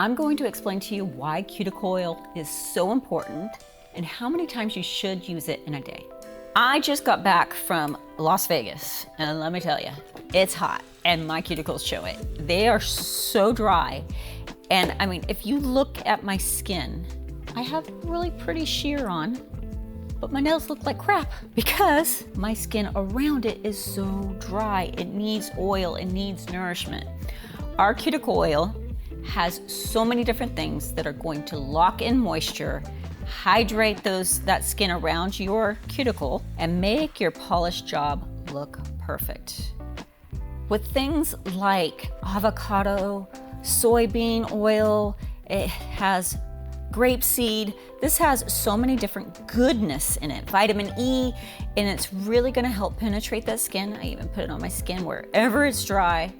I'm going to explain to you why cuticle oil is so important and how many times you should use it in a day. I just got back from Las Vegas, and let me tell you, it's hot, and my cuticles show it. They are so dry, and I mean, if you look at my skin, I have really pretty sheer on, but my nails look like crap because my skin around it is so dry. It needs oil, it needs nourishment. Our cuticle oil has so many different things that are going to lock in moisture, hydrate that skin around your cuticle, and make your polished job look perfect. With things like avocado, soybean oil, it has grapeseed. This has so many different goodness in it, vitamin E, and it's really gonna help penetrate that skin. I even put it on my skin wherever it's dry,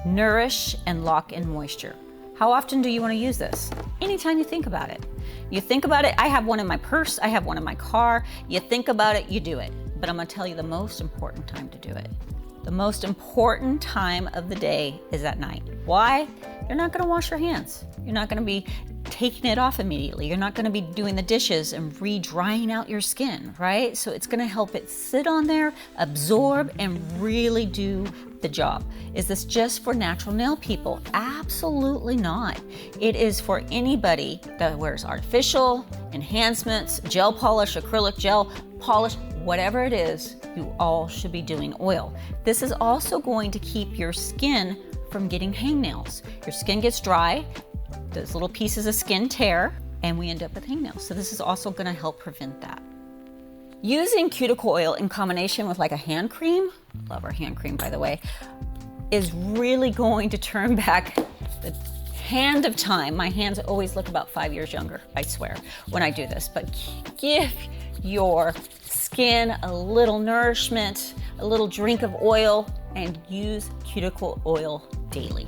nourish and lock in moisture. How often do you want to use this? Anytime you think about it. You think about it, I have one in my purse, I have one in my car. You think about it, you do it. But I'm gonna tell you the most important time to do it. The most important time of the day is at night. Why? You're not gonna wash your hands. You're not gonna be taking it off immediately. You're not gonna be doing the dishes and re-drying out your skin, right? So it's gonna help it sit on there, absorb, and really do the job. Is this just for natural nail people? Absolutely not. It is for anybody that wears artificial, enhancements, gel polish, acrylic gel polish, whatever it is, you all should be doing oil. This is also going to keep your skin from getting hangnails. Your skin gets dry, those little pieces of skin tear, and we end up with hangnails. So this is also gonna help prevent that. Using cuticle oil in combination with like a hand cream, love our hand cream by the way, is really going to turn back the hand of time. My hands always look about 5 years younger, I swear, when I do this. But give your skin a little nourishment, a little drink of oil, and use cuticle oil daily.